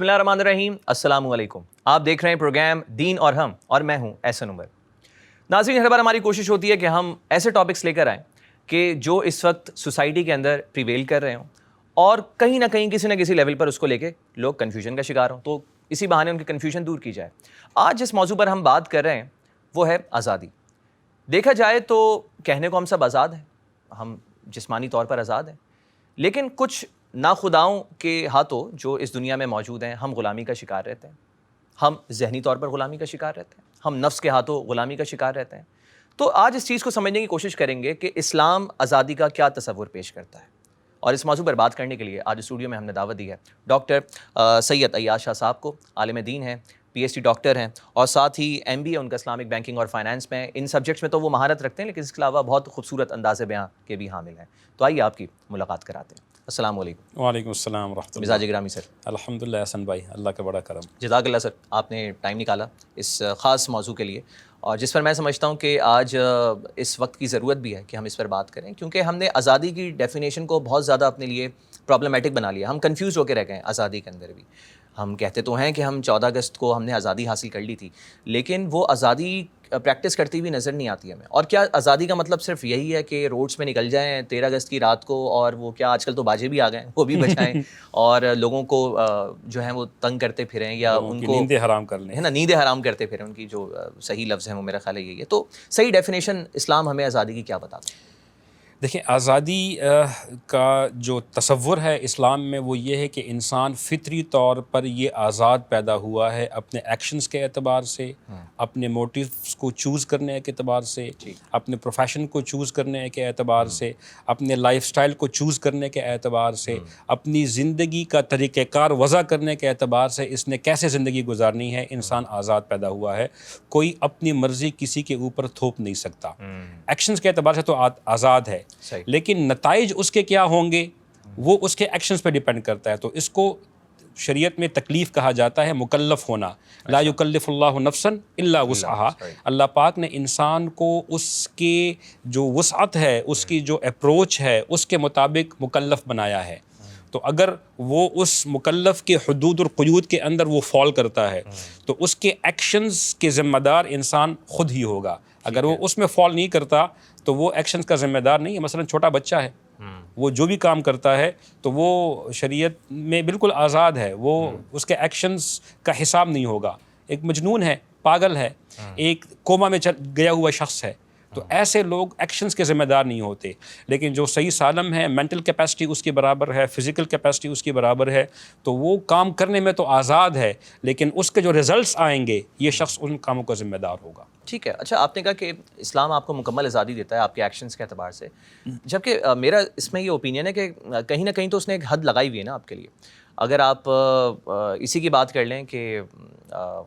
بسم اللہ الرحمن الرحیم، السلام علیکم. آپ دیکھ رہے ہیں پروگرام دین اور ہم، اور میں ہوں احسن عمر. ناظرین، ہر بار ہماری کوشش ہوتی ہے کہ ہم ایسے ٹاپکس لے کر آئیں کہ جو اس وقت سوسائٹی کے اندر پریویل کر رہے ہوں اور کہیں نہ کہیں کسی نہ کسی لیول پر اس کو لے کے لوگ کنفیوژن کا شکار ہوں، تو اسی بہانے ان کی کنفیوژن دور کی جائے. آج جس موضوع پر ہم بات کر رہے ہیں وہ ہے آزادی. دیکھا جائے تو کہنے کو ہم سب آزاد ہیں، ہم جسمانی طور پر آزاد ہیں، لیکن کچھ ناخداؤں کے ہاتھوں جو اس دنیا میں موجود ہیں ہم غلامی کا شکار رہتے ہیں. ہم ذہنی طور پر غلامی کا شکار رہتے ہیں، ہم نفس کے ہاتھوں غلامی کا شکار رہتے ہیں. تو آج اس چیز کو سمجھنے کی کوشش کریں گے کہ اسلام آزادی کا کیا تصور پیش کرتا ہے. اور اس موضوع پر بات کرنے کے لیے آج اسٹوڈیو میں ہم نے دعوت دی ہے ڈاکٹر سید ایاز شاہ صاحب کو. عالم دین ہیں، پی ایچ ڈی ڈاکٹر ہیں، اور ساتھ ہی ایم بی اے ان کا اسلامک بینکنگ اور فائنانس میں. ان سبجیکٹس میں تو وہ مہارت رکھتے ہیں، لیکن اس کے علاوہ بہت خوبصورت انداز بیاں کے بھی حامل ہیں. تو آئیے آپ کی ملاقات کراتے ہیں. السلام علیکم. وعلیکم السلام ورحمۃ اللہ. مزاج گرامی سر. الحمدللہ احسن بھائی، اللہ کا بڑا کرم. جزاک اللہ سر، آپ نے ٹائم نکالا اس خاص موضوع کے لیے، اور جس پر میں سمجھتا ہوں کہ آج اس وقت کی ضرورت بھی ہے کہ ہم اس پر بات کریں، کیونکہ ہم نے آزادی کی ڈیفینیشن کو بہت زیادہ اپنے لیے پرابلمیٹک بنا لیا. ہم کنفیوز ہو کے رہ گئے ہیں آزادی کے اندر بھی. ہم کہتے تو ہیں کہ ہم 14 اگست کو ہم نے آزادی حاصل کر لی تھی، لیکن وہ آزادی پریکٹس کرتی ہوئی نظر نہیں آتی ہمیں. اور کیا آزادی کا مطلب صرف یہی ہے کہ روڈس میں نکل جائیں 13 اگست کی رات کو، اور وہ کیا آج کل تو باجے بھی آ گئے ہیں وہ بھی بجائیں اور لوگوں کو جو ہیں وہ تنگ کرتے پھریں، یا ان کو نیندیں حرام کر لیں، ہے نا، نیندیں حرام کرتے پھریں. ان کی جو صحیح لفظ ہے وہ میرا خیال ہے یہی ہے. تو صحیح ڈیفینیشن اسلام ہمیں آزادی کی کیا بتاتا ہے؟ دیکھیں آزادی کا جو تصور ہے اسلام میں وہ یہ ہے کہ انسان فطری طور پر یہ آزاد پیدا ہوا ہے اپنے ایکشنز کے اعتبار سے، اپنے موٹیوز کو چوز کرنے کے اعتبار سے، اپنے پروفیشن کو چوز کرنے کے اعتبار سے، اپنے لائف سٹائل کو چوز کرنے کے اعتبار سے، اپنی زندگی کا طریقہ کار وضع کرنے کے اعتبار سے اس نے کیسے زندگی گزارنی ہے. انسان آزاد پیدا ہوا ہے، کوئی اپنی مرضی کسی کے اوپر تھوپ نہیں سکتا. ایکشنز کے اعتبار سے تو آزاد ہے، لیکن نتائج اس کے کیا ہوں گے وہ اس کے ایکشنز پہ ڈیپینڈ کرتا ہے. تو اس کو شریعت میں تکلیف کہا جاتا ہے، مکلف ہونا. لا یکلف اللہ نفسا الا وسعها. اللہ پاک نے انسان کو اس کے جو وسعت ہے، اس کی جو اپروچ ہے، اس کے مطابق مکلف بنایا ہے. تو اگر وہ اس مکلف کے حدود اور قیود کے اندر وہ فال کرتا ہے تو اس کے ایکشنز کے ذمہ دار انسان خود ہی ہوگا. اگر وہ اس میں فال نہیں کرتا تو وہ ایکشنز کا ذمہ دار نہیں ہے. مثلا چھوٹا بچہ ہے، وہ جو بھی کام کرتا ہے تو وہ شریعت میں بالکل آزاد ہے، وہ اس کے ایکشنز کا حساب نہیں ہوگا. ایک مجنون ہے، پاگل ہے، ایک کوما میں گیا ہوا شخص ہے، تو ایسے لوگ ایکشنز کے ذمہ دار نہیں ہوتے. لیکن جو صحیح سالم ہے، مینٹل کیپیسٹی اس کی برابر ہے، فزیکل کیپیسٹی اس کی برابر ہے، تو وہ کام کرنے میں تو آزاد ہے، لیکن اس کے جو ریزلٹس آئیں گے یہ شخص ان کاموں کا ذمہ دار ہوگا. ٹھیک ہے. اچھا، آپ نے کہا کہ اسلام آپ کو مکمل آزادی دیتا ہے آپ کے ایکشنز کے اعتبار سے، جبکہ میرا اس میں یہ اوپینین ہے کہ کہیں نہ کہیں تو اس نے ایک حد لگائی ہوئی ہے نا آپ کے لیے. اگر آپ اسی کی بات کر لیں کہ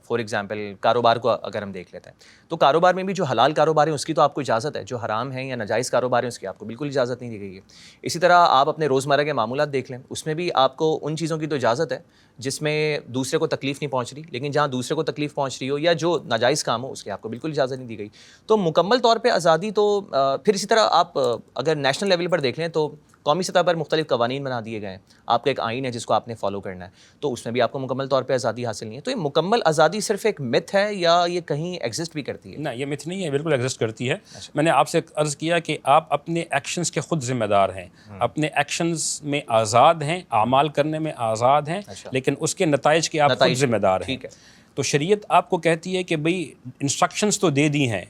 فار ایگزامپل کاروبار کو اگر ہم دیکھ لیتے ہیں تو کاروبار میں بھی جو حلال کاروبار ہیں اس کی تو آپ کو اجازت ہے، جو حرام ہیں یا ناجائز کاروبار ہیں اس کی آپ کو بالکل اجازت نہیں دی گئی ہے. اسی طرح آپ اپنے روزمرہ کے معاملات دیکھ لیں، اس میں بھی آپ کو ان چیزوں کی تو اجازت ہے جس میں دوسرے کو تکلیف نہیں پہنچ رہی، لیکن جہاں دوسرے کو تکلیف پہنچ رہی ہو یا جو ناجائز کام ہو اس کی آپ کو بالکل اجازت نہیں دی گئی. تو مکمل طور پہ آزادی تو پھر اسی طرح آپ اگر نیشنل لیول پر دیکھ لیں تو قومی سطح پر مختلف قوانین بنا دیے گئے ہیں، آپ کا ایک آئین ہے جس کو آپ نے فالو کرنا ہے، تو اس میں بھی آپ کو مکمل طور پہ آزادی حاصل نہیں ہے. تو یہ مکمل آزادی صرف ایک متھ ہے یا یہ کہیں ایگزسٹ بھی کرتی ہے؟ نہ، یہ متھ نہیں ہے، بالکل ایگزسٹ کرتی ہے. میں نے آپ سے عرض کیا کہ آپ اپنے ایکشنز کے خود ذمہ دار ہیں، اپنے ایکشنز میں آزاد ہیں، اعمال کرنے میں آزاد ہیں، لیکن اس کے نتائج کے آپ خود ذمہ دار ہیں. تو شریعت آپ کو کہتی ہے کہ بھئی انسٹرکشنز تو دے دی ہیں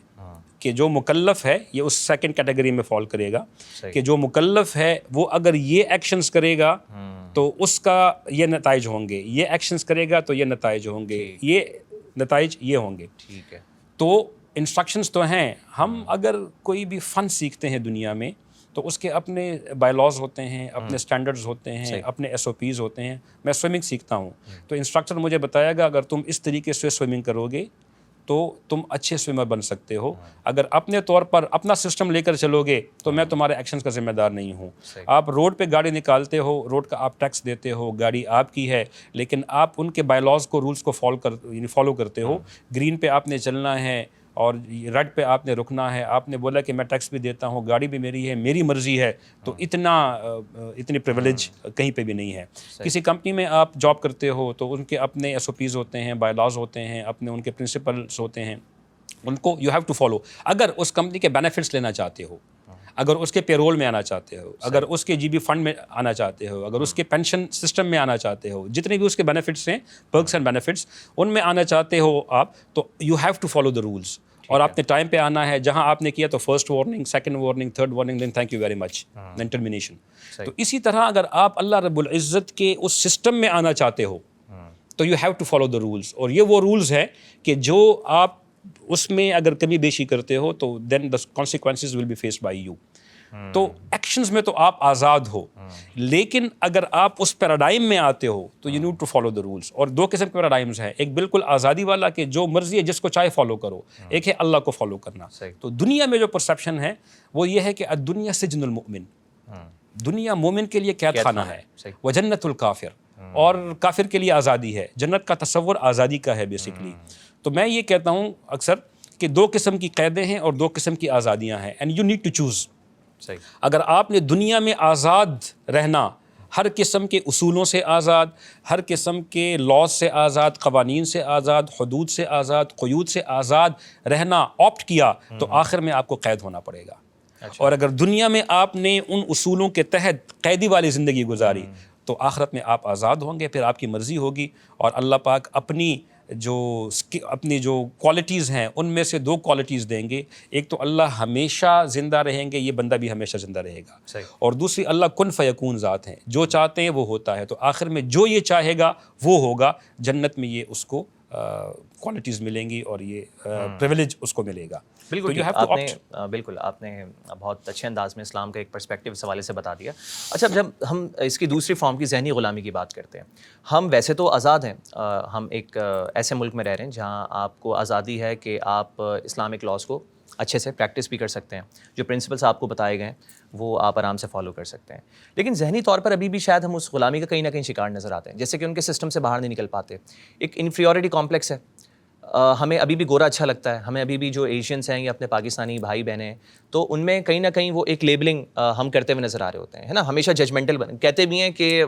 کہ جو مکلف ہے یہ اس سیکنڈ کیٹیگری میں فال کرے گا، کہ جو مکلف ہے وہ اگر یہ ایکشنز کرے گا تو اس کا یہ نتائج ہوں گے، یہ ایکشنز کرے گا تو یہ نتائج ہوں گے، یہ نتائج یہ ہوں گے. ٹھیک ہے. تو انسٹرکشنز تو ہیں. ہم اگر کوئی بھی فن سیکھتے ہیں دنیا میں تو اس کے اپنے بائی لاز ہوتے ہیں، اپنے سٹینڈرڈز ہوتے ہیں، اپنے ایس او پیز ہوتے ہیں. میں سوئمنگ سیکھتا ہوں تو انسٹرکٹر مجھے بتائے گا اگر تم اس طریقے سے سوئمنگ کرو گے تو تم اچھے سوئمر بن سکتے ہو. اگر اپنے طور پر اپنا سسٹم لے کر چلو گے تو میں تمہارے ایکشنز کا ذمہ دار نہیں ہوں. آپ روڈ پہ گاڑی نکالتے ہو، روڈ کا آپ ٹیکس دیتے ہو، گاڑی آپ کی ہے، لیکن آپ ان کے بائی لاز کو، رولز کو فالو کرتے ہو. گرین پہ آپ نے چلنا ہے، اور ریڈ پہ آپ نے رکنا ہے, آپ نے بولا کہ میں ٹیکس بھی دیتا ہوں, گاڑی بھی میری ہے, میری مرضی ہے, تو اتنی پریویلیج کہیں پہ بھی نہیں ہے. کسی کمپنی میں آپ جاب کرتے ہو تو ان کے اپنے ایس او پیز ہوتے ہیں, بائی لاز ہوتے ہیں, اپنے ان کے پرنسپلس ہوتے ہیں, ان کو یو ہیو ٹو فالو. اگر اس کمپنی کے بینیفٹس لینا چاہتے ہو, اگر اس کے پے رول میں آنا چاہتے ہو, اگر اس کے جی بی فنڈ میں آنا چاہتے ہو, اگر اس کے پینشن سسٹم میں آنا چاہتے ہو, جتنے بھی اس کے بینیفٹس ہیں, پرکس اینڈ بینیفٹس, ان میں آنا چاہتے ہو آپ, تو you have to follow the rules. اور آپ نے ٹائم پہ آنا ہے, جہاں آپ نے کیا تو first warning, second warning, third warning, then thank you very much, then termination. تو اسی طرح اگر آپ اللہ رب العزت کے اس سسٹم میں آنا چاہتے ہو تو you have to follow the rules. اور یہ وہ رولز ہیں کہ جو آپ اس میں اگر کمی بیشی کرتے ہو تو then the consequences will be faced by you. تو ایکشنز میں تو آپ آزاد ہو, لیکن اگر آپ اس پیراڈائم میں آتے ہو تو you need to follow the rules. اور دو قسم کے پیراڈائمز ہیں, ایک بالکل آزادی والا کہ جو مرضی ہے جس کو چاہے فالو کرو, ایک ہے اللہ کو فالو کرنا. تو دنیا میں جو پرسیپشن ہے وہ یہ ہے کہ الدنیا سجن المؤمن, دنیا مومن کے لیے قید خانہ ہے, وجنت الکافر, اور کافر کے لیے آزادی ہے. جنت کا تصور آزادی کا ہے بیسکلی. تو میں یہ کہتا ہوں اکثر کہ دو قسم کی قیدیں ہیں اور دو قسم کی آزادیاں ہیں, and you need to choose. اگر آپ نے دنیا میں آزاد رہنا, ہر قسم کے اصولوں سے آزاد, ہر قسم کے لاز سے آزاد, قوانین سے آزاد, حدود سے آزاد, قیود سے آزاد رہنا آپٹ کیا, تو آخر میں آپ کو قید ہونا پڑے گا. اور اگر دنیا میں آپ نے ان اصولوں کے تحت قیدی والی زندگی گزاری تو آخرت میں آپ آزاد ہوں گے, پھر آپ کی مرضی ہوگی. اور اللہ پاک اپنی جو کوالٹیز ہیں ان میں سے دو کوالٹیز دیں گے. ایک تو اللہ ہمیشہ زندہ رہیں گے, یہ بندہ بھی ہمیشہ زندہ رہے گا. اور دوسری اللہ کن فیکون ذات ہیں, جو چاہتے ہیں وہ ہوتا ہے. تو آخر میں جو یہ چاہے گا وہ ہوگا. جنت میں یہ اس کو کوالٹیز ملیں گی اور یہ پریویلیج اس کو ملے گا. بالکل بالکل آپ نے بہت اچھے انداز میں اسلام کا ایک پرسپیکٹیو اس حوالے سے بتا دیا. اچھا, جب ہم اس کی دوسری فارم کی ذہنی غلامی کی بات کرتے ہیں, ہم ویسے تو آزاد ہیں, ہم ایک ایسے ملک میں رہ رہے ہیں جہاں آپ کو آزادی ہے کہ آپ اسلامک لاز کو اچھے سے پریکٹس بھی کر سکتے ہیں, جو پرنسپلس آپ کو بتائے گئے ہیں وہ آپ آرام سے فالو کر سکتے ہیں. لیکن ذہنی طور پر ابھی بھی شاید ہم اس غلامی کا کہیں نہ کہیں شکار نظر آتے ہیں, جیسے کہ ان کے سسٹم سے باہر نہیں نکل پاتے. ایک انفیریورٹی کمپلیکس ہے, ہمیں ابھی بھی گورا اچھا لگتا ہے, ہمیں ابھی بھی جو ایشینس ہیں یا اپنے پاکستانی بھائی بہنیں ہیں تو ان میں کہیں نہ کہیں وہ ایک لیبلنگ ہم کرتے ہوئے نظر آ رہے ہوتے ہیں, ہے نا. ہمیشہ ججمنٹل کہتے بھی ہیں کہ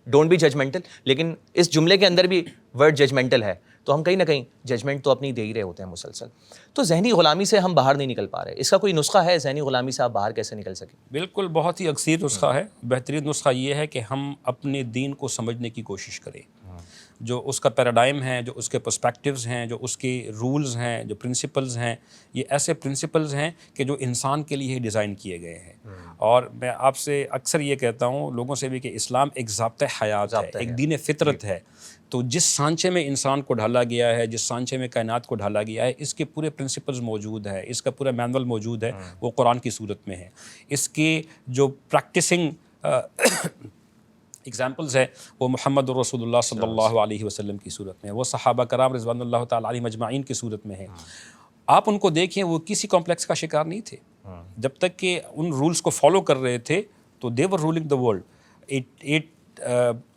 ڈونٹ بی ججمنٹل, لیکن اس جملے کے اندر بھی ورڈ ججمنٹل ہے, تو ہم کہیں نہ کہیں ججمنٹ تو اپنی دے ہی رہے ہوتے ہیں مسلسل. تو ذہنی غلامی سے ہم باہر نہیں نکل پا رہے, اس کا کوئی نسخہ ہے ذہنی غلامی سے آپ باہر کیسے نکل سکیں؟ بالکل, بہت ہی اکثر نسخہ ہے. بہترین نسخہ یہ ہے کہ ہم اپنے دین کو سمجھنے کی کوشش کریں. جو اس کا پیراڈائم ہے, جو اس کے پرسپیکٹیوز ہیں, جو اس کے رولز ہیں, جو پرنسپلز ہیں, یہ ایسے پرنسپلز ہیں کہ جو انسان کے لیے ہی ڈیزائن کیے گئے ہیں. اور میں آپ سے اکثر یہ کہتا ہوں, لوگوں سے بھی, کہ اسلام ایک ضابطۂ حیات ہے, ایک دین فطرت ہے. تو جس سانچے میں انسان کو ڈھالا گیا ہے, جس سانچے میں کائنات کو ڈھالا گیا ہے, اس کے پورے پرنسپلز موجود ہے, اس کا پورا مینول موجود ہے, وہ قرآن کی صورت میں ہے. اس کے جو پریکٹسنگ ایگزامپلز ہے وہ محمد رسول اللہ صلی اللہ علیہ وسلم کی صورت میں, وہ صحابہ کرام رضوان اللہ تعالیٰ علیہم اجمعین کی صورت میں ہے. آپ ان کو دیکھیں, وہ کسی کمپلیکس کا شکار نہیں تھے. جب تک کہ ان رولز کو فالو کر رہے تھے تو دے ور رولنگ دا ورلڈ.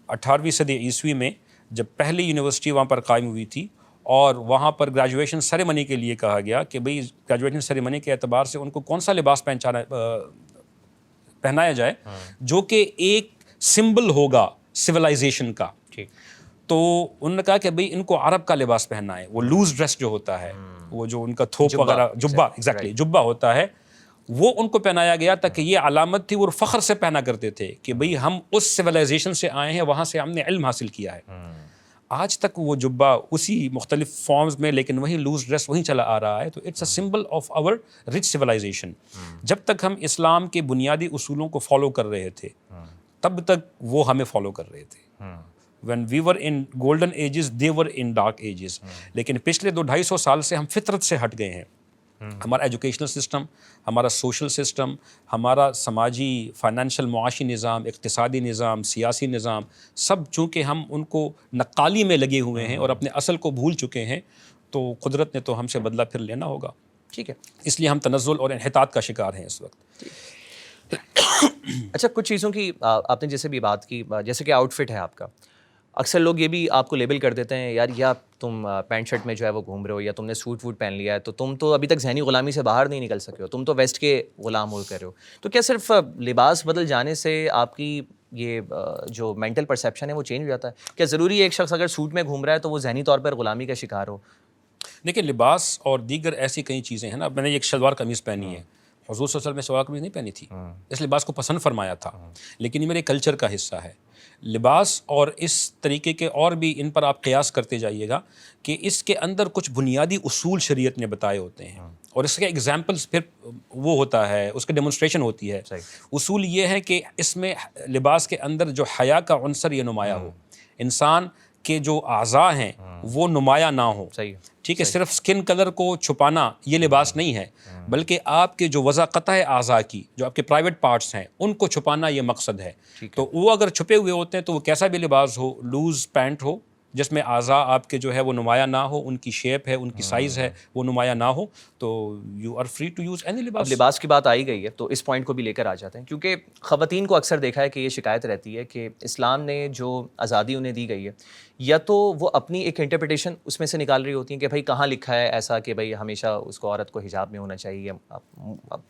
18ویں صدی عیسوی میں جب پہلی یونیورسٹی وہاں پر قائم ہوئی تھی, اور وہاں پر گریجویشن سیریمنی کے لیے کہا گیا کہ بھئی گریجویشن سیریمنی کے اعتبار سے ان کو کون سا لباس پہنایا جائے جو کہ ایک سمبل ہوگا سویلائزیشن کا. تو انہوں نے کہا کہ بھئی ان کو عرب کا لباس پہننا ہے, وہ لوز ڈریس جو ہوتا ہے, وہ جو ان کا تھوپ وغیرہ, جبہ, ایگزیکٹلی جبہ ہوتا ہے, وہ ان کو پہنایا گیا تاکہ یہ علامت تھی, وہ فخر سے پہنا کرتے تھے کہ بھئی ہم اس سویلائزیشن سے آئے ہیں, وہاں سے ہم نے علم حاصل کیا ہے. آج تک وہ جبہ اسی مختلف فارمز میں, لیکن وہی لوز ڈریس وہیں چلا آ رہا ہے. تو it's a symbol of our rich civilisation. جب تک ہم اسلام کے بنیادی اصولوں کو فالو کر رہے تھے تب تک وہ ہمیں فالو کر رہے تھے. when we were in golden ages they were in dark ages. لیکن پچھلے 200-250 سال سے ہم فطرت سے ہٹ گئے ہیں. ہمارا ایجوکیشنل سسٹم, ہمارا سوشل سسٹم, ہمارا سماجی فائنینشیل معاشی نظام, اقتصادی نظام, سیاسی نظام, سب چونکہ ہم ان کو نقالی میں لگے ہوئے ہیں اور اپنے اصل کو بھول چکے ہیں, تو قدرت نے تو ہم سے بدلہ پھر لینا ہوگا. ٹھیک ہے, اس لیے ہم تنزل اور انحطاط کا شکار ہیں اس وقت. اچھا, کچھ چیزوں کی آپ نے جیسے بھی بات کی, جیسے کہ آؤٹ فٹ ہے آپ کا, اکثر لوگ یہ بھی آپ کو لیبل کر دیتے ہیں یار یا تم پینٹ شرٹ میں جو ہے وہ گھوم رہے ہو یا تم نے سوٹ ووٹ پہن لیا ہے تو تم تو ابھی تک ذہنی غلامی سے باہر نہیں نکل سکے ہو, تم تو ویسٹ کے غلام ہو کر رہے ہو. تو کیا صرف لباس بدل جانے سے آپ کی یہ جو مینٹل پرسیپشن ہے وہ چینج ہو جاتا ہے؟ کیا ضروری ہے ایک شخص اگر سوٹ میں گھوم رہا ہے تو وہ ذہنی طور پر غلامی کا شکار ہو؟ دیکھیں لباس اور دیگر ایسی کئی چیزیں ہیں نا. میں نے ایک شلوار قمیض پہنی ہے, حضور صلی اللہ علیہ وسلم نے شلوار قمیض نہیں پہنی تھی, اس لباس کو پسند فرمایا تھا, لیکن یہ میرے کلچر کا حصہ ہے. لباس اور اس طریقے کے اور بھی ان پر آپ قیاس کرتے جائیے گا کہ اس کے اندر کچھ بنیادی اصول شریعت نے بتائے ہوتے ہیں, اور اس کے ایگزامپلس پھر وہ ہوتا ہے, اس کی ڈیمونسٹریشن ہوتی ہے. اصول یہ ہے کہ اس میں لباس کے اندر جو حیا کا عنصر یہ نمایاں ہو, انسان کے جو اعضاء ہیں وہ نمایاں نہ ہوں. ٹھیک ہے, صرف سکن کلر کو چھپانا یہ لباس نہیں ہے, بلکہ آپ کے جو وضع قطع ہے اعضاء کی, جو آپ کے پرائیویٹ پارٹس ہیں, ان کو چھپانا یہ مقصد ہے. تو وہ اگر چھپے ہوئے ہوتے ہیں تو وہ کیسا بھی لباس ہو, لوز پینٹ ہو جس میں اعضاء آپ کے جو ہے وہ نمایاں نہ ہو, ان کی شیپ ہے, ان کی سائز ہے وہ نمایاں نہ ہو, تو you are free to use any لباس. اب لباس کی بات آئی گئی ہے تو اس پوائنٹ کو بھی لے کر آ جاتے ہیں, کیونکہ خواتین کو اکثر دیکھا ہے کہ یہ شکایت رہتی ہے کہ اسلام نے جو آزادی انہیں دی گئی ہے, یا تو وہ اپنی ایک انٹرپریٹیشن اس میں سے نکال رہی ہوتی ہیں کہ بھائی کہاں لکھا ہے ایسا کہ بھائی ہمیشہ اس کو عورت کو حجاب میں ہونا چاہیے,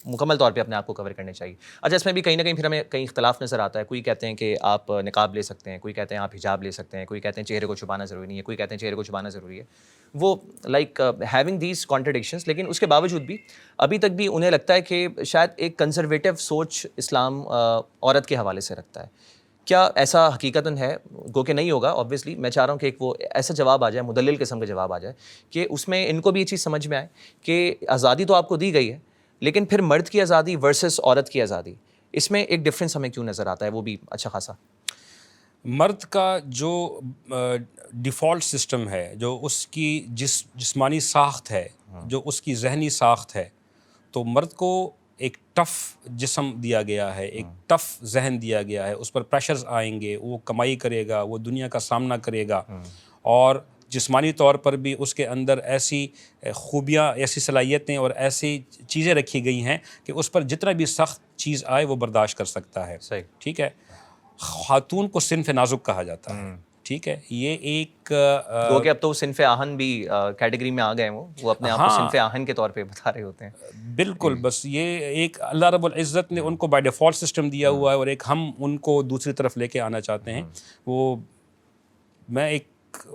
مکمل طور پہ اپنے آپ کو کور کرنے چاہیے. اچھا, اس میں بھی کہیں نہ کہیں پھر ہمیں کہیں اختلاف نظر آتا ہے. کوئی کہتے ہیں کہ آپ نقاب لے سکتے ہیں, کوئی کہتے ہیں آپ حجاب لے سکتے ہیں, کوئی کہتے ہیں چہرے کو چھپانا ضروری نہیں ہے, کوئی کہتے ہیں چہرے کو چھپانا ضروری ہے. وہ لائک ہیونگ دیز کانٹرڈکشنس, لیکن اس کے باوجود بھی ابھی تک بھی انہیں لگتا ہے کہ شاید ایک کنزرویٹو سوچ اسلام عورت کے حوالے سے رکھتا ہے. کیا ایسا حقیقتاً ہے؟ گو کہ نہیں ہوگا آبویسلی. میں چاہ رہا ہوں کہ ایک وہ ایسا جواب آ جائے, مدلل قسم کا جواب آ جائے کہ اس میں ان کو بھی یہ چیز سمجھ میں آئے کہ آزادی تو آپ کو دی گئی ہے, لیکن پھر مرد کی آزادی ورسز عورت کی آزادی, اس میں ایک ڈفرینس ہمیں کیوں نظر آتا ہے, وہ بھی اچھا خاصا. مرد کا جو ڈیفالٹ سسٹم ہے, جو اس کی جسمانی ساخت ہے, جو اس کی ذہنی ساخت ہے, تو مرد کو ایک ٹف جسم دیا گیا ہے, ایک ٹف ذہن دیا گیا ہے, اس پر پریشرز آئیں گے, وہ کمائی کرے گا, وہ دنیا کا سامنا کرے گا, اور جسمانی طور پر بھی اس کے اندر ایسی خوبیاں, ایسی صلاحیتیں اور ایسی چیزیں رکھی گئی ہیں کہ اس پر جتنا بھی سخت چیز آئے وہ برداشت کر سکتا ہے. صحیح. ٹھیک ہے, خاتون کو صنف نازک کہا جاتا ہے. ٹھیک ہے, یہ ایک وہ کہ اب تو صنف آہن بھی کیٹیگری میں آ گئے ہیں, وہ اپنے آپ کو صنف آہن کے طور پہ بتا رہے ہوتے ہیں. بالکل, بس یہ ایک اللہ رب العزت نے ان کو بائی ڈیفالٹ سسٹم دیا ہوا ہے, اور ایک ہم ان کو دوسری طرف لے کے آنا چاہتے ہیں. وہ میں ایک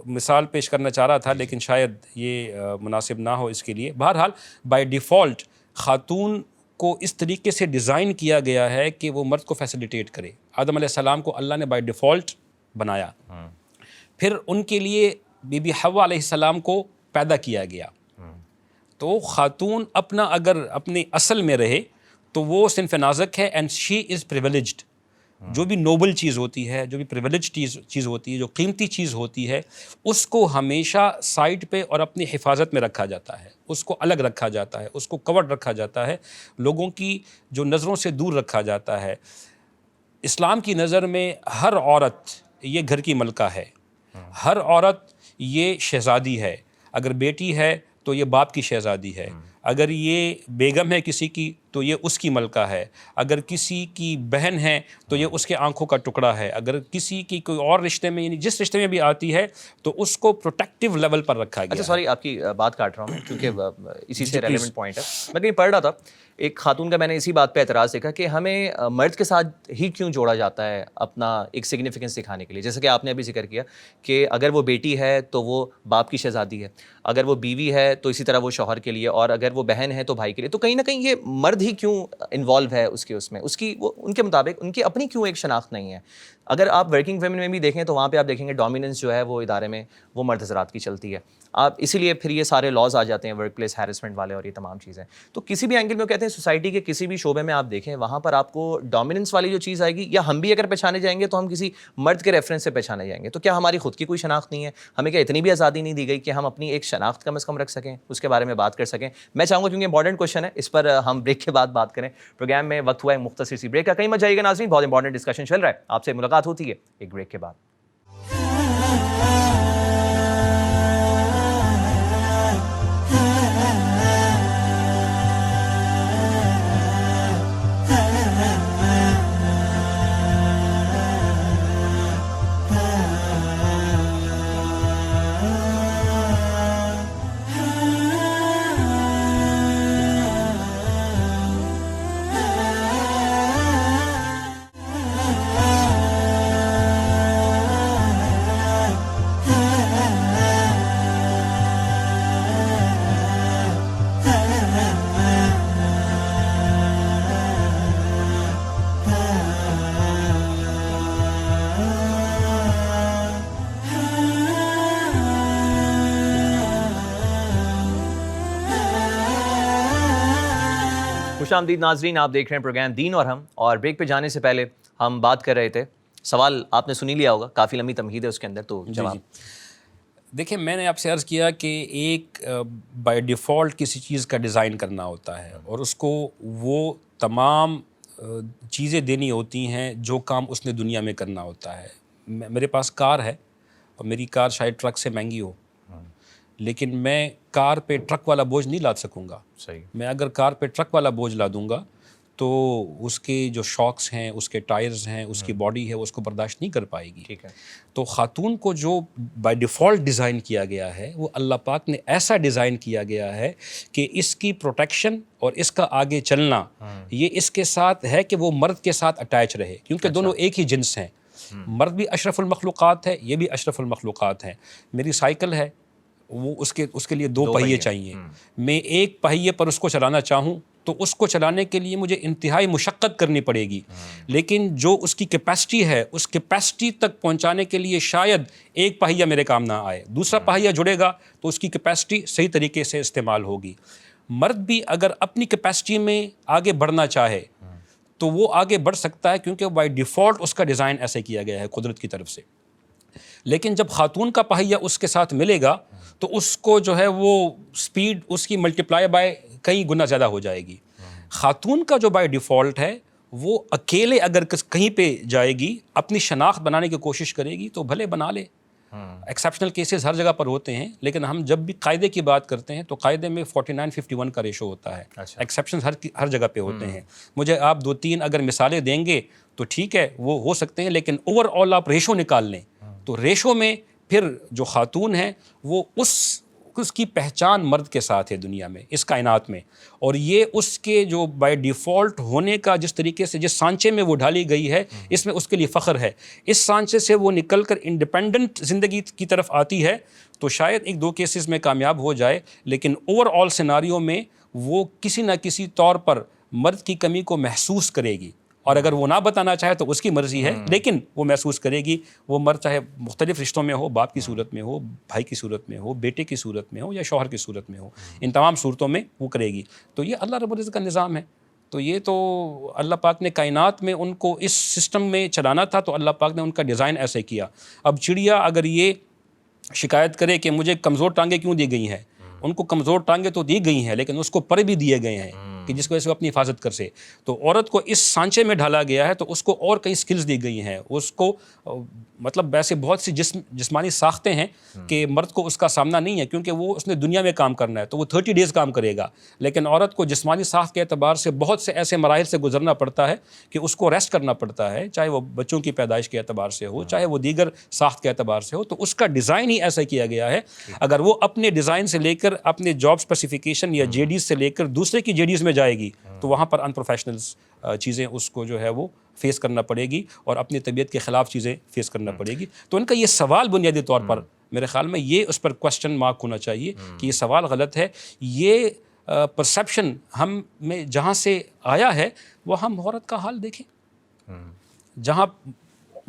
مثال پیش کرنا چاہ رہا تھا لیکن شاید یہ مناسب نہ ہو اس کے لیے. بہرحال بائی ڈیفالٹ خاتون کو اس طریقے سے ڈیزائن کیا گیا ہے کہ وہ مرد کو فیسیلیٹیٹ کرے. آدم علیہ السلام کو اللہ نے بائی ڈیفالٹ بنایا, پھر ان کے لیے بی بی حوا علیہ السلام کو پیدا کیا گیا. تو خاتون اپنا اگر اپنے اصل میں رہے تو وہ صنف نازک ہے, اینڈ شی از پریویلیجڈ. جو بھی نوبل چیز ہوتی ہے, جو بھی پریویلیج چیز ہوتی ہے, جو قیمتی چیز ہوتی ہے, اس کو ہمیشہ سائڈ پہ اور اپنی حفاظت میں رکھا جاتا ہے, اس کو الگ رکھا جاتا ہے, اس کو کورڈ رکھا جاتا ہے, لوگوں کی جو نظروں سے دور رکھا جاتا ہے. اسلام کی نظر میں ہر عورت یہ گھر کی ملکہ ہے, ہر عورت یہ شہزادی ہے. اگر بیٹی ہے تو یہ باپ کی شہزادی ہے, اگر یہ بیگم ہے کسی کی تو یہ اس کی ملکہ ہے, اگر کسی کی بہن ہے تو یہ اس کے آنکھوں کا ٹکڑا ہے, اگر کسی کی کوئی اور رشتے میں, یعنی جس رشتے میں بھی آتی ہے تو اس کو پروٹیکٹیو لیول پر رکھا گیا. اچھا سوری, آپ کی بات کاٹ رہا ہوں میں کیونکہ اسی سے ریلیونٹ پوائنٹ ہے. میں کہیں پڑھ رہا تھا, ایک خاتون کا میں نے اسی بات پہ اعتراض دیکھا کہ ہمیں مرد کے ساتھ ہی کیوں جوڑا جاتا ہے اپنا ایک سگنیفیکنس دکھانے کے لیے. جیسے کہ آپ نے ابھی ذکر کیا کہ اگر وہ بیٹی ہے تو وہ باپ کی شہزادی ہے, اگر وہ بیوی ہے تو اسی طرح وہ شوہر کے لیے, اور اگر وہ بہن ہے تو بھائی کے لیے. تو کہیں نہ کہیں یہ مرد ہی کیوں انوالو ہے اس میں اس کی وہ ان کے مطابق ان کی اپنی کیوں ایک شناخت نہیں ہے. اگر آپ ورکنگ ویمن میں بھی دیکھیں تو وہاں پہ آپ دیکھیں گے ڈومیننس جو ہے وہ ادارے میں وہ مرد حضرات کی چلتی ہے. آپ اسی لیے پھر یہ سارے لاز آ جاتے ہیں, ورک پلیس ہیرسمنٹ والے اور یہ تمام چیزیں. تو کسی بھی اینگل میں کہتے ہیں سوسائٹی کے کسی بھی شعبے میں آپ دیکھیں وہاں پر آپ کو ڈومیننس والی جو چیز آئے گی, یا ہم بھی اگر پہچانے جائیں گے تو ہم کسی مرد کے ریفرنس سے پہچانے جائیں گے. تو کیا ہماری خود کی کوئی شناخت نہیں ہے؟ ہمیں کیا اتنی بھی آزادی نہیں دی گئی کہ ہم اپنی ایک شناخت کم از کم رکھ سکیں, اس کے بارے میں بات کر سکیں؟ میں چاہوں گا کیونکہ امپورٹنٹ کوشچن ہے, اس پر ہم بریک کے بعد بات کریں. پروگرام میں وقت ہوا ہے مختصر سی بریک کا, کہیں مت جائیے گا ناظرین, بہت امپورٹنٹ ڈسکشن چل رہا ہے. آپ سے ملاقات ہوتی ہے ایک بریک کے بعد. خوش آمدید ناظرین، آپ دیکھ رہے ہیں پروگرام دین اور ہم، اور بریک پہ جانے سے پہلے ہم بات کر رہے تھے، سوال آپ نے سنی لیا ہوگا، کافی لمبی تمہید ہے اس کے اندر، تو جواب دیکھیں میں نے آپ سے عرض کیا کہ ایک بائی ڈیفالٹ کسی چیز کا ڈیزائن کرنا ہوتا ہے اور اس کو وہ تمام چیزیں دینی ہوتی ہیں جو کام اس نے دنیا میں کرنا ہوتا ہے. میرے پاس کار ہے اور میری کار شاید ٹرک سے مہنگی ہو، لیکن میں کار پہ ٹرک والا بوجھ نہیں لاد سکوں گا. صحیح. میں اگر کار پہ ٹرک والا بوجھ لا دوں گا تو اس کے جو شاکس ہیں، اس کے ٹائرز ہیں، اس کی باڈی ہے، اس کو برداشت نہیں کر پائے گی. ٹھیک ہے. تو خاتون کو جو بائی ڈیفالٹ ڈیزائن کیا گیا ہے وہ اللہ پاک نے ایسا ڈیزائن کیا گیا ہے کہ اس کی پروٹیکشن اور اس کا آگے چلنا یہ اس کے ساتھ ہے کہ وہ مرد کے ساتھ اٹیچ رہے، کیونکہ دونوں ایک ہی جنس ہیں. مرد بھی اشرف المخلوقات ہے، یہ بھی اشرف المخلوقات ہیں. میری سائیکل ہے، وہ اس کے لیے دو پہیے چاہیے. میں ایک پہیے پر اس کو چلانا چاہوں تو اس کو چلانے کے لیے مجھے انتہائی مشقت کرنی پڑے گی، لیکن جو اس کی کیپیسٹی ہے اس کیپیسٹی تک پہنچانے کے لیے شاید ایک پہیہ میرے کام نہ آئے، دوسرا پہیہ جڑے گا تو اس کی کیپیسٹی صحیح طریقے سے استعمال ہوگی. مرد بھی اگر اپنی کیپیسٹی میں آگے بڑھنا چاہے تو وہ آگے بڑھ سکتا ہے، کیونکہ بائی ڈیفالٹ اس کا ڈیزائن ایسے کیا گیا ہے قدرت کی طرف سے. لیکن جب خاتون کا پہیہ اس کے ساتھ ملے گا تو اس کو جو ہے وہ سپیڈ اس کی ملٹیپلائی بائی کئی گنا زیادہ ہو جائے گی. خاتون کا جو بائی ڈیفالٹ ہے وہ اکیلے اگر کہیں پہ جائے گی، اپنی شناخت بنانے کی کوشش کرے گی تو بھلے بنا لے. ایکسیپشنل کیسز ہر جگہ پر ہوتے ہیں، لیکن ہم جب بھی قاعدے کی بات کرتے ہیں تو قاعدے میں 49-51 کا ریشو ہوتا ہے. ایکسیپشنز ہر جگہ پہ ہوتے ہیں. مجھے آپ 2-3 اگر مثالیں دیں گے تو ٹھیک ہے وہ ہو سکتے ہیں، لیکن اوور آل آپ ریشو نکال لیں تو ریشو میں پھر جو خاتون ہے وہ اس کی پہچان مرد کے ساتھ ہے دنیا میں، اس کائنات میں. اور یہ اس کے جو بائی ڈیفالٹ ہونے کا جس طریقے سے جس سانچے میں وہ ڈالی گئی ہے، اس میں اس کے لیے فخر ہے. اس سانچے سے وہ نکل کر انڈیپینڈنٹ زندگی کی طرف آتی ہے تو شاید 1-2 کیسز میں کامیاب ہو جائے، لیکن اوور آل سیناریو میں وہ کسی نہ کسی طور پر مرد کی کمی کو محسوس کرے گی. اور اگر وہ نہ بتانا چاہے تو اس کی مرضی ہے، لیکن وہ محسوس کرے گی. وہ مرد چاہے مختلف رشتوں میں ہو، باپ کی صورت میں ہو، بھائی کی صورت میں ہو، بیٹے کی صورت میں ہو یا شوہر کی صورت میں ہو، ان تمام صورتوں میں وہ کرے گی. تو یہ اللہ رب العزت کا نظام ہے. تو یہ تو اللہ پاک نے کائنات میں ان کو اس سسٹم میں چلانا تھا تو اللہ پاک نے ان کا ڈیزائن ایسے کیا. اب چڑیا اگر یہ شکایت کرے کہ مجھے کمزور ٹانگیں کیوں دی گئی ہیں، ان کو کمزور ٹانگیں تو دی گئی ہیں لیکن اس کو پر بھی دیے گئے ہیں کہ جس کی وجہ سے وہ اپنی حفاظت کر سکے. تو عورت کو اس سانچے میں ڈھالا گیا ہے تو اس کو اور کئی سکلز دی گئی ہیں. اس کو مطلب ویسے بہت سی جسمانی ساختیں ہیں کہ مرد کو اس کا سامنا نہیں ہے، کیونکہ وہ اس نے دنیا میں کام کرنا ہے تو وہ 30 ڈیز کام کرے گا. لیکن عورت کو جسمانی ساخت کے اعتبار سے بہت سے ایسے مراحل سے گزرنا پڑتا ہے کہ اس کو ریسٹ کرنا پڑتا ہے، چاہے وہ بچوں کی پیدائش کے اعتبار سے ہو، چاہے وہ دیگر ساخت کے اعتبار سے ہو. تو اس کا ڈیزائن ہی ایسا کیا گیا ہے. اگر وہ اپنے ڈیزائن سے لے کر اپنے جاب اسپیسیفکیشن یا جے ڈیز سے لے کر دوسرے کی جے ڈیز میں جائے گی تو وہاں پر ان پروفیشنلز چیزیں اس کو جو ہے وہ فیس کرنا پڑے گی اور اپنی طبیعت کے خلاف چیزیں فیس کرنا پڑے گی. تو ان کا یہ سوال بنیادی طور پر میرے خیال میں یہ اس پر کوسچن مارک ہونا چاہیے کہ یہ سوال غلط ہے. یہ پرسیپشن ہم میں جہاں سے آیا ہے وہ ہم عورت کا حال دیکھیں، جہاں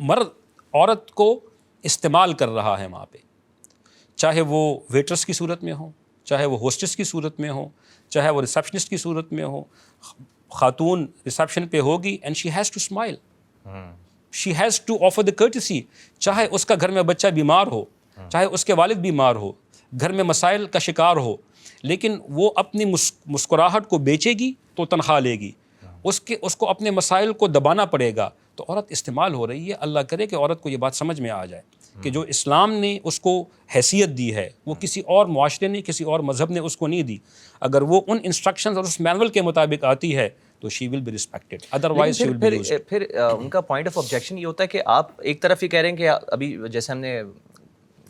مرد عورت کو استعمال کر رہا ہے وہاں پہ، چاہے وہ ویٹرس کی صورت میں ہو، چاہے وہ ہوسٹس کی صورت میں ہو، چاہے وہ ریسیپشنسٹ کی صورت میں ہو. خاتون ریسیپشن پہ ہوگی and she has to smile, she has to offer the courtesy. چاہے اس کا گھر میں بچہ بیمار ہو، چاہے اس کے والد بیمار ہو، گھر میں مسائل کا شکار ہو، لیکن وہ اپنی مسکراہٹ کو بیچے گی تو تنخواہ لے گی. اس کو اپنے مسائل کو دبانا پڑے گا تو عورت استعمال ہو رہی ہے. اللہ کرے کہ عورت کو یہ بات سمجھ میں آ جائے کہ جو اسلام نے اس کو حیثیت دی ہے وہ کسی اور معاشرے نے، کسی اور مذہب نے اس کو نہیں دی. اگر وہ ان انسٹرکشنز اور اس مینول کے مطابق آتی ہے تو she will be respected, otherwise she will be used. پھر ان کا پوائنٹ آف آبجیکشن یہ ہوتا ہے کہ آپ ایک طرف یہ کہہ رہے ہیں کہ ابھی جیسے ہم نے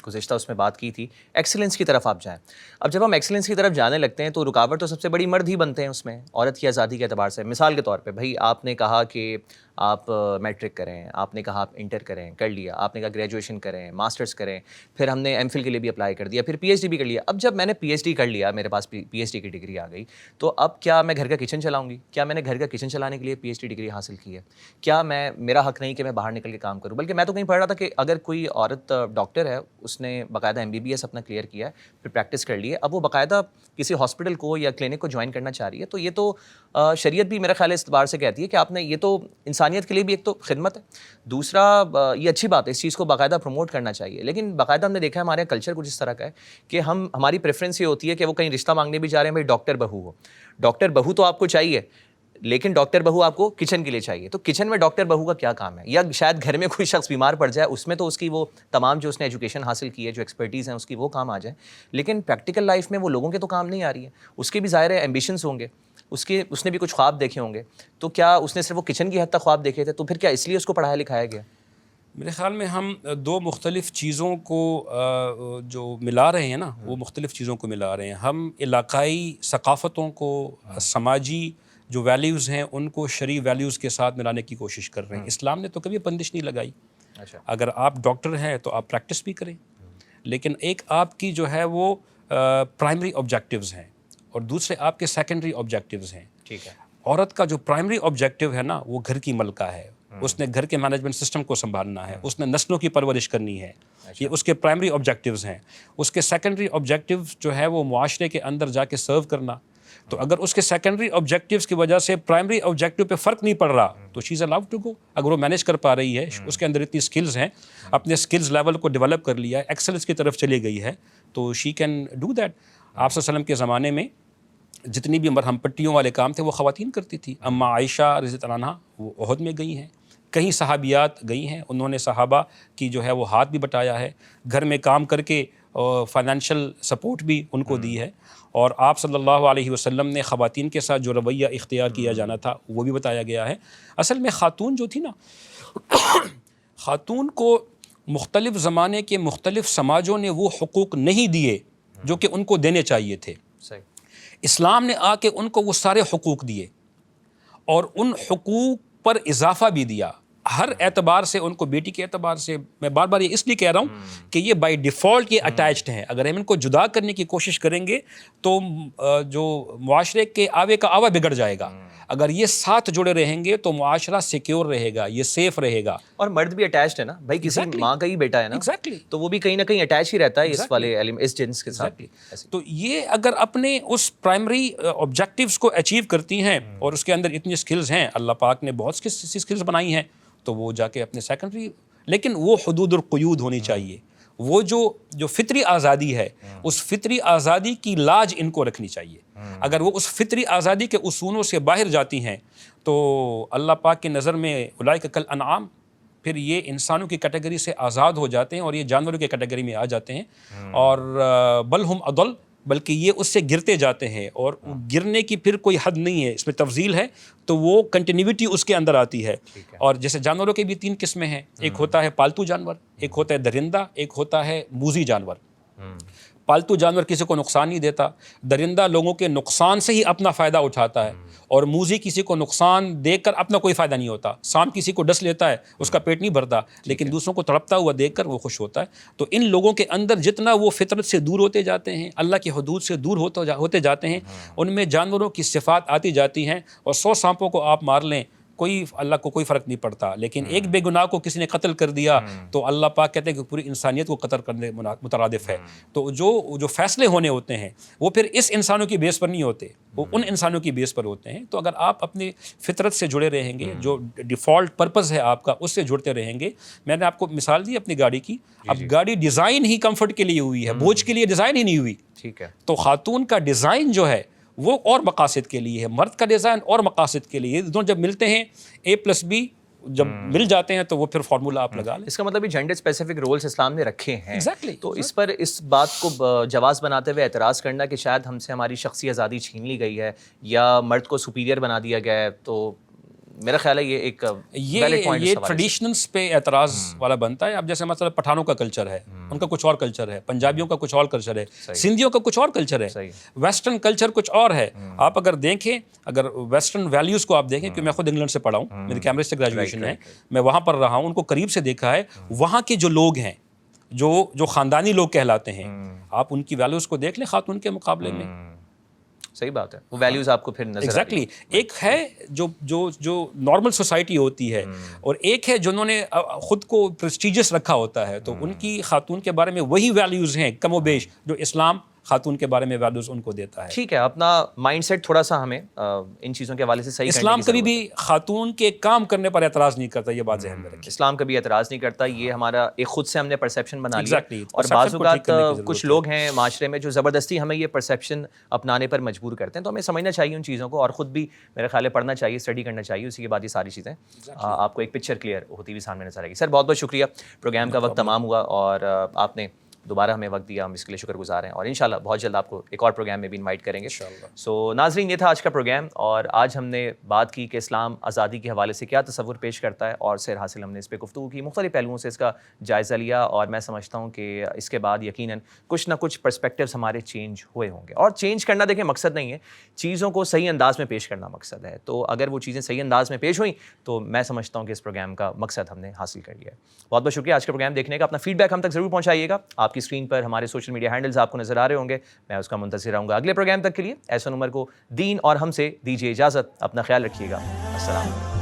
گزشتہ اس میں بات کی تھی ایکسلنس کی طرف آپ جائیں. اب جب ہم ایکسلنس کی طرف جانے لگتے ہیں تو رکاوٹ تو سب سے بڑی مرد ہی بنتے ہیں اس میں، عورت کی آزادی کے اعتبار سے. مثال کے طور پہ بھائی آپ نے کہا کہ آپ میٹرک کریں, آپ نے کہا آپ انٹر کریں, کر لیا, آپ نے کہا گریجویشن کریں, ماسٹرز کریں, پھر ہم نے ایم فل کے لیے بھی اپلائی کر دیا, پھر پی ایچ ڈی بھی کر لیا. اب جب میں نے پی ایچ ڈی کر لیا, میرے پاس پی ایچ ڈی کی ڈگری آ گئی, تو اب کیا میں گھر کا کچن چلاؤں گی؟ کیا میں نے گھر کا کچن چلانے کے لیے پی ایچ ڈی ڈگری حاصل کی ہے؟ کیا میرا حق نہیں کہ میں باہر نکل کے کام کروں؟ بلکہ میں تو کہیں پڑھ رہا تھا کہ اگر کوئی عورت ڈاکٹر ہے, اس نے باقاعدہ ایم بی بی ایس اپنا کلیئر کیا ہے, پھر پریکٹس کر لی ہے, اب وہ باقاعدہ کسی ہاسپٹل کو یا کلینک کو جوائن کرنا چاہ رہی ہے, تو یہ تو شریعت بھی میرا خیال ہے اس اعتبار سے کہتی ہے کہ آپ نے, یہ تو انسانیت کے لیے بھی ایک تو خدمت ہے, دوسرا یہ اچھی بات ہے, اس چیز کو باقاعدہ پروموٹ کرنا چاہیے. لیکن باقاعدہ ہم نے دیکھا ہے ہمارے کلچر کچھ اس طرح کا ہے کہ ہماری پریفرنس یہ ہوتی ہے کہ وہ کہیں رشتہ مانگنے بھی جا رہے ہیں, بھائی ڈاکٹر بہو ہو. ڈاکٹر بہو تو آپ کو چاہیے, لیکن ڈاکٹر بہو آپ کو کچن کے لیے چاہیے. تو کچن میں ڈاکٹر بہو کا کیا کام ہے؟ یا شاید گھر میں کوئی شخص بیمار پڑ جائے, اس میں تو اس کی وہ تمام جو اس نے ایجوکیشن حاصل کی ہے, جو ایکسپرٹیز ہیں اس کی, وہ کام آ جائے. لیکن پریکٹیکل لائف میں وہ لوگوں کے تو کام نہیں آ رہی ہے. اس کے بھی ظاہر ہے ایمبیشنس ہوں گے, اس نے بھی کچھ خواب دیکھے ہوں گے. تو کیا اس نے صرف وہ کچن کی حد تک خواب دیکھے تھے؟ تو پھر کیا اس لیے اس کو پڑھایا لکھایا گیا؟ میرے خیال میں ہم دو مختلف چیزوں کو جو ملا رہے ہیں نا, وہ مختلف چیزوں کو ملا رہے ہیں. ہم علاقائی ثقافتوں کو, سماجی جو ویلیوز ہیں ان کو شرعی ویلیوز کے ساتھ ملانے کی کوشش کر رہے ہیں. اسلام نے تو کبھی بندش نہیں لگائی. اگر آپ ڈاکٹر ہیں تو آپ پریکٹس بھی کریں, لیکن ایک آپ کی جو ہے وہ پرائمری آبجیکٹیوز ہیں اور دوسرے آپ کے سیکنڈری آبجیکٹیوز ہیں. ٹھیک ہے. عورت کا جو پرائمری آبجیکٹیو ہے نا, وہ گھر کی ملکہ ہے. اس نے گھر کے مینجمنٹ سسٹم کو سنبھالنا ہے, اس نے نسلوں کی پرورش کرنی ہے. یہ اس کے پرائمری آبجیکٹیوز ہیں. اس کے سیکنڈری آبجیکٹیو جو ہے وہ معاشرے کے اندر جا کے سرو کرنا. تو اگر اس کے سیکنڈری آبجیکٹیوز کی وجہ سے پرائمری آبجیکٹیو پہ فرق نہیں پڑ رہا, تو شی از الاؤڈ ٹو گو. اگر وہ مینیج کر پا رہی ہے, اس کے اندر اتنی سکلز ہیں, اپنے سکلز لیول کو ڈیولپ کر لیا ہے, ایکسلنس کی طرف چلی گئی ہے, تو شی کین ڈو دیٹ. آپ صلی اللہ علیہ وسلم کے زمانے میں جتنی بھی مرہم پٹیوں والے کام تھے وہ خواتین کرتی تھی. اما عائشہ رضی اللہ عنہا وہ احد میں گئی ہیں, کہیں صحابیات گئی ہیں, انہوں نے صحابہ کی جو ہے وہ ہاتھ بھی بٹایا ہے, گھر میں کام کر کے فائنینشیل سپورٹ بھی ان کو دی ہے. اور آپ صلی اللہ علیہ وسلم نے خواتین کے ساتھ جو رویہ اختیار کیا جانا تھا وہ بھی بتایا گیا ہے. اصل میں خاتون جو تھی نا, خاتون کو مختلف زمانے کے مختلف سماجوں نے وہ حقوق نہیں دیے جو کہ ان کو دینے چاہیے تھے. صحیح. اسلام نے آ کے ان کو وہ سارے حقوق دیے اور ان حقوق پر اضافہ بھی دیا. ہر اعتبار سے ان کو, بیٹی کے اعتبار سے, میں بار بار یہ اس لیے کہہ رہا ہوں کہ یہ بائی ڈیفالٹ یہ اٹیچڈ ہیں. اگر ہم ان کو جدا کرنے کی کوشش کریں گے تو جو معاشرے کے آوے کا آوا بگڑ جائے گا. اگر یہ ساتھ جڑے رہیں گے تو معاشرہ سیکیور رہے گا, یہ سیف رہے گا. اور مرد بھی اٹیچڈ ہے نا بھائی, کسی ماں کا ہی بیٹا ہے نا, تو وہ بھی کہیں نہ کہیں اٹیچ ہی رہتا ہے اس والے اس جنس کے ساتھ. تو یہ اگر اپنے اس پرائمری آبجیکٹیوز کو اچیو کرتی ہیں اور اس کے اندر اتنی سکلز ہیں, اللہ پاک نے بہت سی سکلز بنائی ہیں, تو وہ جا کے اپنے سیکنڈری, لیکن وہ حدود اور قیود ہونی چاہیے. وہ جو فطری آزادی ہے, اس فطری آزادی کی لاج ان کو رکھنی چاہیے. اگر وہ اس فطری آزادی کے اصولوں سے باہر جاتی ہیں تو اللہ پاک کی نظر میں اولئک کل انعام, پھر یہ انسانوں کی کیٹیگری سے آزاد ہو جاتے ہیں اور یہ جانوروں کی کیٹیگری میں آ جاتے ہیں. اور بل ہم اضل, بلکہ یہ اس سے گرتے جاتے ہیں, اور گرنے کی پھر کوئی حد نہیں ہے, اس میں تفضیل ہے تو وہ کنٹینیوٹی اس کے اندر آتی ہے. اور جیسے جانوروں کے بھی 3 قسمیں ہیں, ایک ہوتا ہے پالتو جانور, ایک ہوتا ہے درندہ, ایک ہوتا ہے موذی جانور. پالتو جانور کسی کو نقصان نہیں دیتا, درندہ لوگوں کے نقصان سے ہی اپنا فائدہ اٹھاتا ہے, اور موذی کسی کو نقصان دے کر اپنا کوئی فائدہ نہیں ہوتا. سانپ کسی کو ڈس لیتا ہے, اس کا پیٹ نہیں بھرتا, لیکن دوسروں کو تڑپتا ہوا دیکھ کر وہ خوش ہوتا ہے. تو ان لوگوں کے اندر جتنا وہ فطرت سے دور ہوتے جاتے ہیں, اللہ کی حدود سے دور ہوتے جاتے ہیں, ان میں جانوروں کی صفات آتی جاتی ہیں. اور 100 سانپوں کو آپ مار لیں, کوئی اللہ کو کوئی فرق نہیں پڑتا, لیکن ایک بے گناہ کو کسی نے قتل کر دیا تو اللہ پاک کہتے ہیں کہ پوری انسانیت کو قتل کرنے مترادف ہے. تو جو فیصلے ہونے ہوتے ہیں وہ پھر اس انسانوں کی بیس پر نہیں ہوتے, وہ ان انسانوں کی بیس پر ہوتے ہیں. تو اگر آپ اپنی فطرت سے جڑے رہیں گے, جو ڈیفالٹ پرپز ہے آپ کا, اس سے جڑتے رہیں گے. میں نے آپ کو مثال دی اپنی گاڑی کی. اب گاڑی ڈیزائن ہی کمفرٹ کے لیے ہوئی ہے, بوجھ کے لیے ڈیزائن ہی نہیں ہوئی. ٹھیک ہے. تو خاتون کا ڈیزائن جو ہے وہ اور مقاصد کے لیے ہے, مرد کا ڈیزائن اور مقاصد کے لیے. دونوں جب ملتے ہیں, A+B جب مل جاتے ہیں تو وہ پھر فارمولا آپ لگا لیں. اس کا مطلب یہ جینڈر اسپیسیفک رولز اسلام نے رکھے ہیں. تو Exactly. اس پر اس بات کو جواز بناتے ہوئے اعتراض کرنا کہ شاید ہم سے ہماری شخصی آزادی چھین لی گئی ہے یا مرد کو سپیریئر بنا دیا گیا ہے, تو میرا خیال ہے یہ ایک valid point یہ اس حوالے سے۔ ٹریڈیشنلس پہ اعتراض والا بنتا ہے. اب جیسے مثلا پٹھانوں کا کلچر ہے, ان کا کچھ اور کلچر ہے, پنجابیوں کا کچھ اور کلچر ہے, سندھیوں کا کچھ اور کلچر ہے, ویسٹرن کلچر کچھ اور ہے. آپ اگر دیکھیں, اگر ویسٹرن ویلیوز کو آپ دیکھیں, کہ میں خود انگلینڈ سے پڑھا ہوں, میری کیمبرج سے گریجویشن ہے, میں وہاں پر رہا ہوں, ان کو قریب سے دیکھا ہے. وہاں کے جو لوگ ہیں, جو خاندانی لوگ کہلاتے ہیں, آپ ان کی ویلیوز کو دیکھ لیں خاتون کے مقابلے میں. صحیح بات ہے, وہ ویلیوز آپ کو پھر نظر ایگزیکٹلی. ایک ہے جو نارمل سوسائٹی ہوتی ہے, اور ایک ہے جنہوں نے خود کو پریسٹیجس رکھا ہوتا ہے, تو ان کی خاتون کے بارے میں وہی ویلیوز ہیں کم و بیش جو اسلام خاتون کے بارے میں ویلیوز ان کو دیتا ہے. ٹھیک ہے, اپنا مائنڈ سیٹ تھوڑا سا ہمیں ان چیزوں کے حوالے سے صحیح کرنے اسلام کی کبھی بھی خاتون کے کام کرنے پر اعتراض نہیں کرتا, یہ بات ذہن میں رکھیں. اسلام کبھی اعتراض نہیں کرتا, یہ ہمارا ایک خود سے ہم نے پرسیپشن بنا لیا. Exactly. اور perception بعض کو ٹھیک اوقات کرنے کی ضرورت کچھ ہے. لوگ ہیں معاشرے میں جو زبردستی ہمیں یہ پرسیپشن اپنانے پر مجبور کرتے ہیں, تو ہمیں سمجھنا چاہیے ان چیزوں کو, اور خود بھی میرے خیال ہے پڑھنا چاہیے, اسٹڈی کرنا چاہیے, اسی کے بعد یہ ساری چیزیں آپ کو ایک پکچر کلیئر ہوتی ہوئی سامنے نظر آئے گی. سر بہت بہت شکریہ, پروگرام کا وقت تمام ہوا اور آپ نے دوبارہ ہمیں وقت دیا, ہم اس کے لیے شکر گزار ہیں, اور انشاءاللہ بہت جلد آپ کو ایک اور پروگرام میں بھی انوائٹ کریں گے. سو ناظرین, یہ تھا آج کا پروگرام, اور آج ہم نے بات کی کہ اسلام آزادی کے حوالے سے کیا تصور پیش کرتا ہے, اور سیر حاصل ہم نے اس پہ گفتگو کی, مختلف پہلوؤں سے اس کا جائزہ لیا, اور میں سمجھتا ہوں کہ اس کے بعد یقیناً کچھ نہ کچھ پرسپیکٹیوز ہمارے چینج ہوئے ہوں گے. اور چینج کرنا دیکھیں مقصد نہیں ہے, چیزوں کو صحیح انداز میں پیش کرنا مقصد ہے. تو اگر وہ چیزیں صحیح انداز میں پیش ہوئیں تو میں سمجھتا ہوں کہ اس پروگرام کا مقصد ہم نے حاصل کر لیا ہے. بہت بہت شکریہ آج کا پروگرام دیکھنے کا. اپنا فیڈ بیک ہم تک ضرور پہنچائیے گا. آپ کی اسکرین پر ہمارے سوشل میڈیا ہینڈلز آپ کو نظر آ رہے ہوں گے, میں اس کا منتظر رہوں گا. اگلے پروگرام تک کے لیے ایسن عمر کو دین اور ہم سے دیجیے اجازت. اپنا خیال رکھیے گا. السلام علیکم.